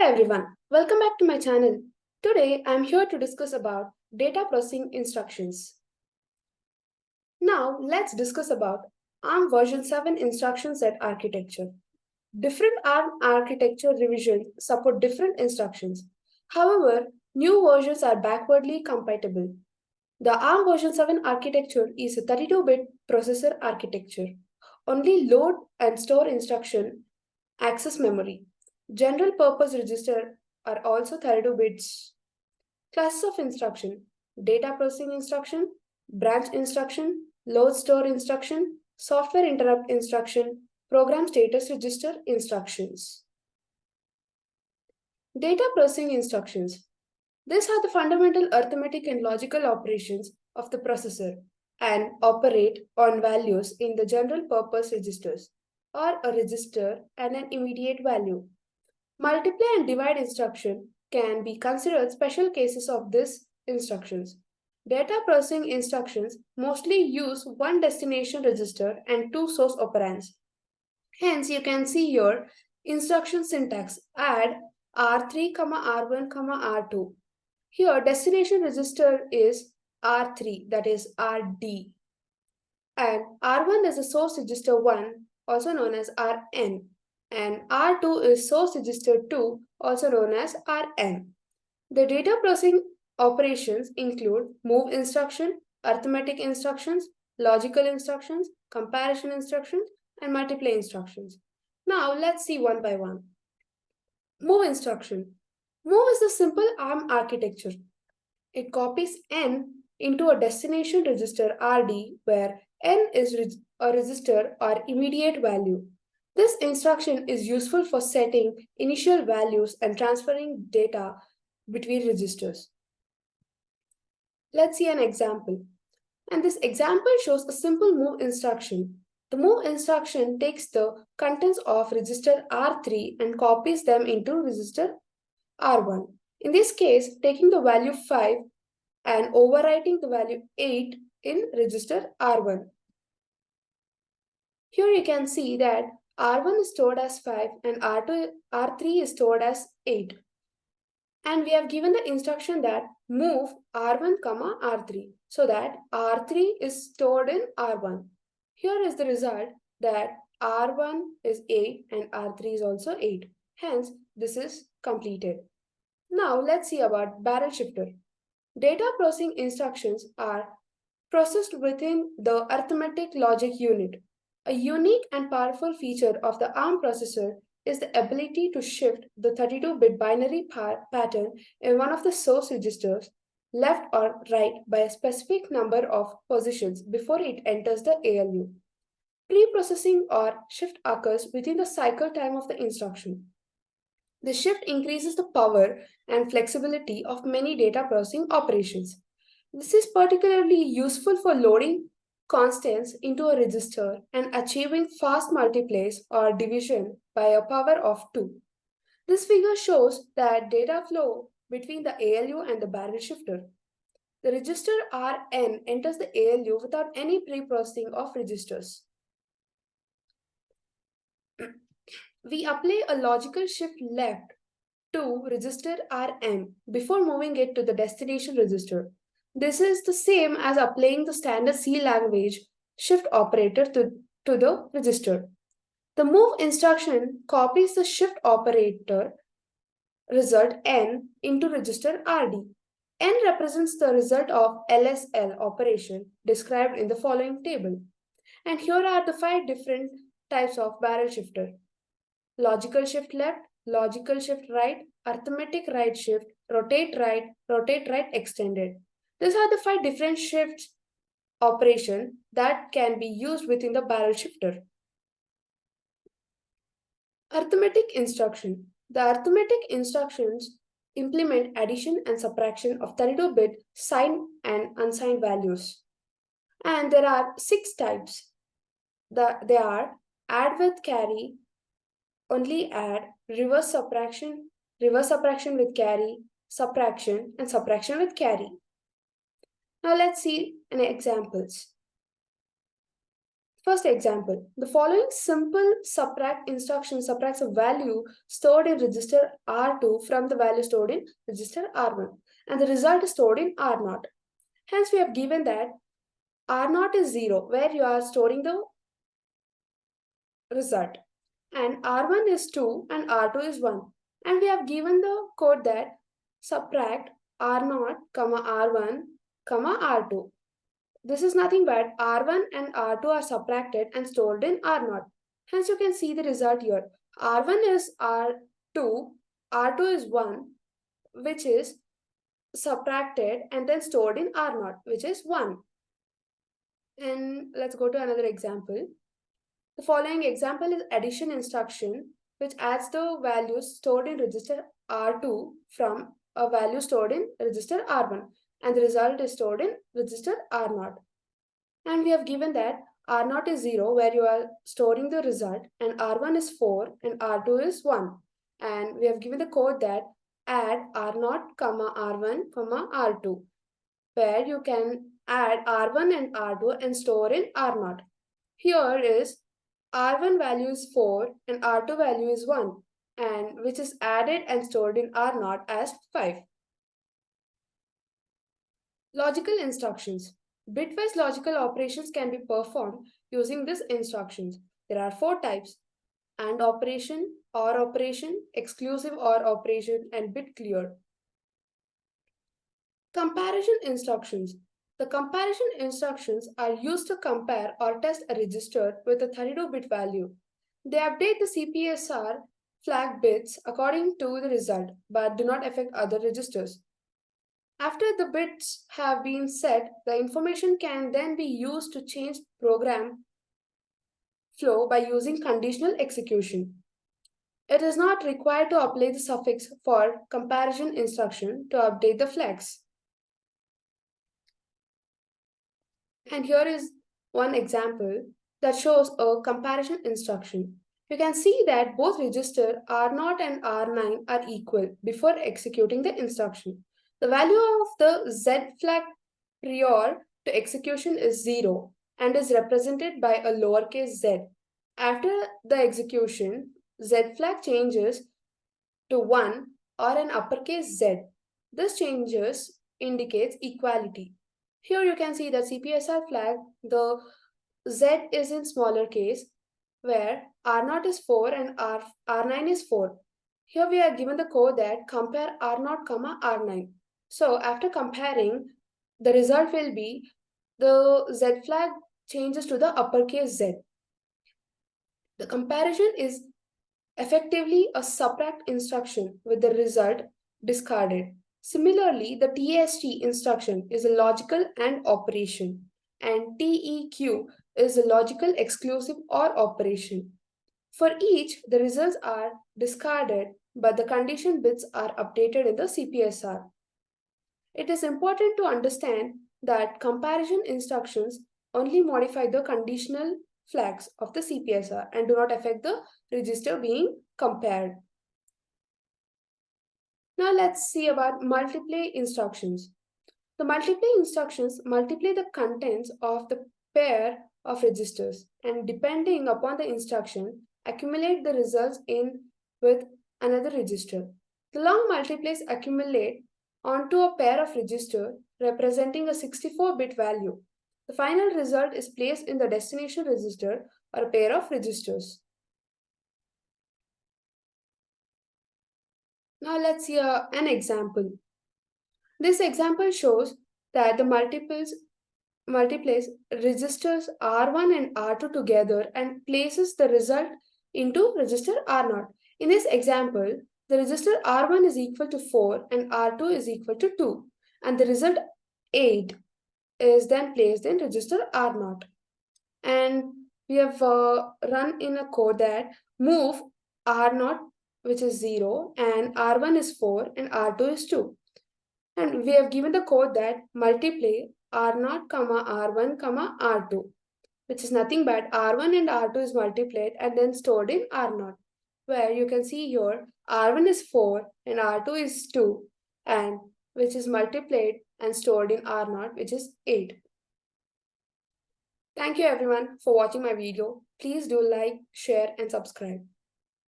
Hi everyone, welcome back to my channel. Today I am here to discuss about data processing instructions. Now let's discuss about ARM version 7 instruction set architecture. Different ARM architecture revisions support different instructions. However, new versions are backwardly compatible. The ARM version 7 architecture is a 32-bit processor architecture. Only load and store instruction access memory. General purpose register are also 32 bits. Classes of instruction: data processing instruction, branch instruction, load store instruction, software interrupt instruction, program status register instructions. Data processing instructions. These are the fundamental arithmetic and logical operations of the processor and operate on values in the general purpose registers or a register and an immediate value. Multiply and divide instruction can be considered special cases of these instructions. Data processing instructions mostly use one destination register and two source operands. Hence, you can see here instruction syntax: add R3, R1, R2. Here, destination register is R3, that is RD, and R1 is the source register 1, also known as Rn, and R2 is source register 2, also known as Rn. The data processing operations include move instruction, arithmetic instructions, logical instructions, comparison instructions, and multiply instructions. Now let's see one by one. Move instruction. Move is the simple ARM architecture. It copies n into a destination register RD where n is a register or immediate value. This instruction is useful for setting initial values and transferring data between registers. Let's see an example. And this example shows a simple move instruction. The move instruction takes the contents of register R3 and copies them into register R1. In this case, taking the value 5 and overwriting the value 8 in register R1. Here you can see that R1 is stored as 5 and R3 is stored as 8. And we have given the instruction that move R1, R3, so that R3 is stored in R1. Here is the result that R1 is 8 and R3 is also 8. Hence, this is completed. Now let's see about barrel shifter. Data processing instructions are processed within the arithmetic logic unit. A unique and powerful feature of the ARM processor is the ability to shift the 32-bit binary pattern in one of the source registers left or right by a specific number of positions before it enters the ALU. Pre-processing or shift occurs within the cycle time of the instruction. The shift increases the power and flexibility of many data processing operations. This is particularly useful for loading constants into a register and achieving fast multiplies or division by a power of 2. This figure shows that data flow between the ALU and the barrel shifter. The register Rn enters the ALU without any pre-processing of registers. We apply a logical shift left to register Rn before moving it to the destination register. This is the same as applying the standard C language shift operator to the register. The move instruction copies the shift operator result n into register Rd. N represents the result of LSL operation described in the following table. And here are the 5 different types of barrel shifter: logical shift left, logical shift right, arithmetic right shift, rotate right extended. These are the 5 different shift operations that can be used within the barrel shifter. Arithmetic instruction. The arithmetic instructions implement addition and subtraction of 32-bit signed and unsigned values. And there are 6 types. They are add with carry, only add, reverse subtraction with carry, subtraction, and subtraction with carry. Now let's see an examples. First example, the following simple subtract instruction subtracts a value stored in register R2 from the value stored in register R1, and the result is stored in R0. Hence, we have given that R0 is 0, where you are storing the result, and R1 is 2 and R2 is 1. And we have given the code that subtract R0, R1, R2. This is nothing but R1 and R2 are subtracted and stored in R0. Hence, you can see the result here. R1 is R2, R2 is 1, which is subtracted and then stored in R0, which is 1. And let's go to another example. The following example is addition instruction, which adds the values stored in register R2 from a value stored in register R1, and the result is stored in register R0. And we have given that R0 is 0, where you are storing the result, and R1 is 4 and R2 is 1. And we have given the code that add R0, R1, R2, where you can add R1 and R2 and store in R0. Here is R1 value is 4 and R2 value is 1, and which is added and stored in R0 as 5. Logical instructions. Bitwise logical operations can be performed using these instructions. There are 4 types: AND operation, OR operation, exclusive OR operation, and bit clear. Comparison instructions. The comparison instructions are used to compare or test a register with a 32-bit value. They update the CPSR flag bits according to the result, but do not affect other registers. After the bits have been set, the information can then be used to change program flow by using conditional execution. It is not required to apply the suffix for comparison instruction to update the flags. And here is one example that shows a comparison instruction. You can see that both register R0 and R9 are equal before executing the instruction. The value of the Z flag prior to execution is 0 and is represented by a lowercase z. After the execution, Z flag changes to 1 or an uppercase Z. This changes indicates equality. Here you can see that CPSR flag, the Z is in smaller case, where R0 is 4 and R9 is 4. Here we are given the code that compare R0, R9. So after comparing, the result will be the Z flag changes to the uppercase Z. The comparison is effectively a subtract instruction with the result discarded. Similarly, the TST instruction is a logical AND operation, and TEQ is a logical exclusive OR operation. For each, the results are discarded, but the condition bits are updated in the CPSR. It is important to understand that comparison instructions only modify the conditional flags of the CPSR and do not affect the register being compared. Now let's see about multiply instructions. The multiply instructions multiply the contents of the pair of registers and depending upon the instruction, accumulate the results in with another register. The long multiplies accumulate onto a pair of registers representing a 64-bit value. The final result is placed in the destination register or a pair of registers. Now let's see an example. This example shows that the multiplies registers R1 and R2 together and places the result into register R0. In this example, the register R1 is equal to 4 and R2 is equal to 2, and the result 8 is then placed in register R0. And we have run in a code that move R0, which is 0, and R1 is 4 and R2 is 2. And we have given the code that multiply R0, R1, R2, which is nothing but R1 and R2 is multiplied and then stored in R0, where you can see here R1 is 4 and R2 is 2, and which is multiplied and stored in R0, which is 8. Thank you everyone for watching my video. Please do like, share and subscribe.